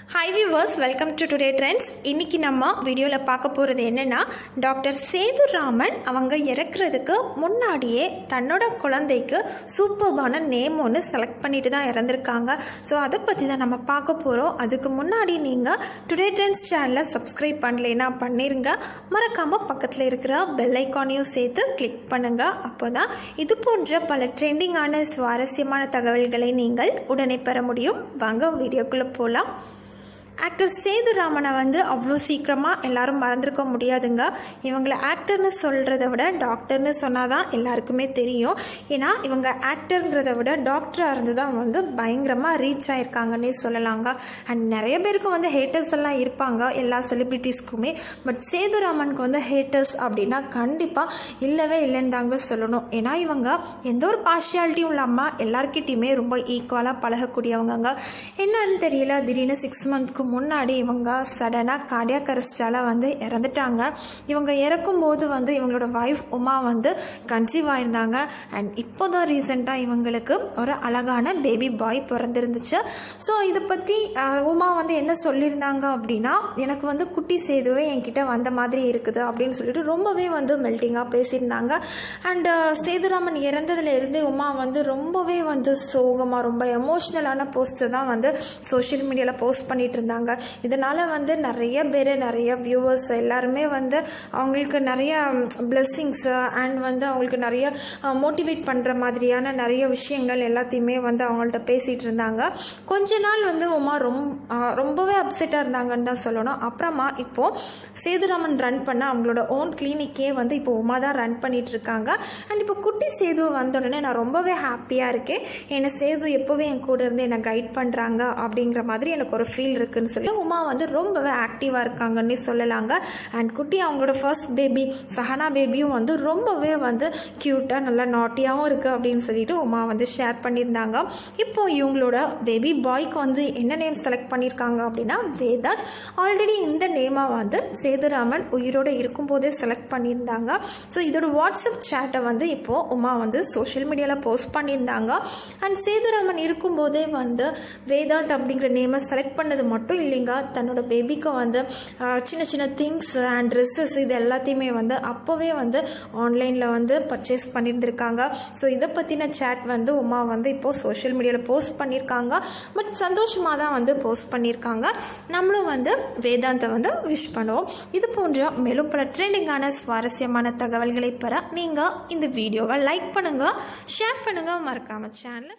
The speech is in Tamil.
Hi viewers, welcome to today trends. இன்றைக்கி நம்ம வீடியோவில் பார்க்க போகிறது என்னென்னா, டாக்டர் சேதுராமன் அவங்க இறக்குறதுக்கு முன்னாடியே தன்னோட குழந்தைக்கு சூப்பர்பான நேம் ஒன்று செலக்ட் பண்ணிட்டு தான் இறந்துருக்காங்க. ஸோ அதை பற்றி தான் நம்ம பார்க்க போகிறோம். அதுக்கு முன்னாடி நீங்கள் டுடே ட்ரெண்ட்ஸ் சேனலை சப்ஸ்கிரைப் பண்ணலைன்னா பண்ணிடுங்க. மறக்காமல் பக்கத்தில் இருக்கிற பெல் ஐக்கானையும் சேர்த்து கிளிக் பண்ணுங்கள். அப்போ தான் இது போன்ற பல ட்ரெண்டிங்கான சுவாரஸ்யமான தகவல்களை நீங்கள் உடனே பெற முடியும். வாங்க வீடியோக்குள்ளே போகலாம். ஆக்டர் சேதுராமனை அவ்வளோ சீக்கிரமாக எல்லாரும் மறந்துருக்க முடியாதுங்க. இவங்களை ஆக்டர்னு சொல்கிறத விட டாக்டர்னு சொன்னால் தான் எல்லாருக்குமே தெரியும். ஏன்னா இவங்க ஆக்டர்ன்றதை விட டாக்டராக இருந்து தான் பயங்கரமாக ரீச் ஆகிருக்காங்கன்னே சொல்லலாங்க. அண்ட் நிறைய பேருக்கு ஹேட்டர்ஸ் எல்லாம் இருப்பாங்க, எல்லா செலிப்ரிட்டிஸ்க்குமே. பட் சேதுராமனுக்கு ஹேட்டர்ஸ் அப்படின்னா கண்டிப்பாக இல்லவே இல்லைன்னு தாங்க சொல்லணும். ஏன்னா இவங்க எந்த ஒரு பார்ஷியாலிட்டியும் இல்லாமல் எல்லாருக்கிட்டையுமே ரொம்ப ஈக்குவலாக பழகக்கூடியவங்க. என்னன்னு தெரியல, திடீர்னு 6 மந்த்க்கு முன்னாடி இவங்க சடனாக கார்டியாக் அரெஸ்டால் இறந்துட்டாங்க. இவங்க இறக்கும்போது இவங்களோட ஒய்ஃப் உமா கன்சீவ் ஆயிருந்தாங்க. அண்ட் இப்போ தான் ரீசெண்டாக இவங்களுக்கு ஒரு அழகான பேபி பாய் பிறந்திருந்துச்சு. ஸோ இதை பற்றி உமா என்ன சொல்லியிருந்தாங்க அப்படின்னா, எனக்கு குட்டி சேதுவே என்கிட்ட வந்த மாதிரி இருக்குது அப்படின்னு சொல்லிட்டு ரொம்பவே மெல்டிங்காக பேசியிருந்தாங்க. அண்டு சேதுராமன் இறந்ததுல இருந்து உமா ரொம்பவே சோகமாக ரொம்ப எமோஷ்னலான போஸ்ட்டை தான் சோஷியல் மீடியாவில் போஸ்ட் பண்ணிட்டு இருந்தாங்க. இதனால் நிறைய பேர், நிறைய வியூவர்ஸ் எல்லாருமே அவங்களுக்கு நிறைய பிளெஸ்ஸிங்ஸ் அண்ட் அவங்களுக்கு நிறைய மோட்டிவேட் பண்ணுற மாதிரியான நிறைய விஷயங்கள் எல்லாத்தையுமே அவங்கள்ட்ட பேசிகிட்டு இருந்தாங்க. கொஞ்ச நாள் உமா ரொம்பவே அப்செட்டாக இருந்தாங்கன்னு தான் சொல்லணும். அப்புறமா இப்போது சேதுராமன் ரன் பண்ண அவங்களோட ஓன் கிளினிக்கே இப்போ உமா தான் ரன் பண்ணிட்டு இருக்காங்க. அண்ட் இப்போ குட்டி சேது வந்த உடனே நான் ரொம்பவே ஹாப்பியாக இருக்கேன். என்னை சேது எப்போவே என் கூட இருந்து என்னை கைட் பண்ணுறாங்க அப்படிங்கிற மாதிரி எனக்கு ஒரு ஃபீல் இருக்குன்னு சொல்லி உமா ரொம்பவே ஆக்டிவாக இருக்காங்கன்னு சொல்லலாங்க. அண்ட் குட்டி அவங்களோட ஃபர்ஸ்ட் பேபி சஹனா பேபியும் ரொம்பவே க்யூட்டாக நல்லா நாட்டியாகவும் இருக்குது அப்படின்னு சொல்லிட்டு உமா ஷேர் பண்ணியிருந்தாங்க. இப்போ இவங்களோட பேபி பாய்க்கு என்ன நேம் செலக்ட் பண்ணியிருக்காங்க அப்படின்னா வேதாந்த். ஆல்ரெடி இந்த நேமை சேதுராமன் உயிரோடு இருக்கும்போதே செலக்ட் பண்ணியிருந்தாங்க. ஸோ இதோட வாட்ஸ்அப் சேட்டை இப்போது உமா சோஷியல் மீடியாவில் போஸ்ட் பண்ணியிருந்தாங்க. அண்ட் சேதுராமன் இருக்கும்போதே வேதாந்த் அப்படிங்கிற நேமை செலக்ட் பண்ணது மட்டும் இல்லைங்க, தன்னோட பேபிக்கு சின்ன சின்ன திங்ஸ் அண்ட் ட்ரெஸ்ஸஸ் இது எல்லாத்தையுமே அப்போவே ஆன்லைனில் பர்ச்சேஸ் பண்ணியிருந்திருக்காங்க. ஸோ இதை பற்றின சேட் உமா இப்போது சோஷியல் மீடியாவில் போஸ்ட் பண்ணியிருக்காங்க. பட் சந்தோஷமாக தான் போஸ்ட் பண்ணியிருக்காங்க. நம்மளும் வேதாந்தை விஷ் பண்ணுவோம். இது போன்ற மேலும் பல ட்ரெண்டிங்கான சுவாரஸ்யமான தகவல்களை பெற நீங்கள் இந்த வீடியோவை லைக் பண்ணுங்கள், ஷேர் பண்ணுங்கள், மறக்காமல் சேனலை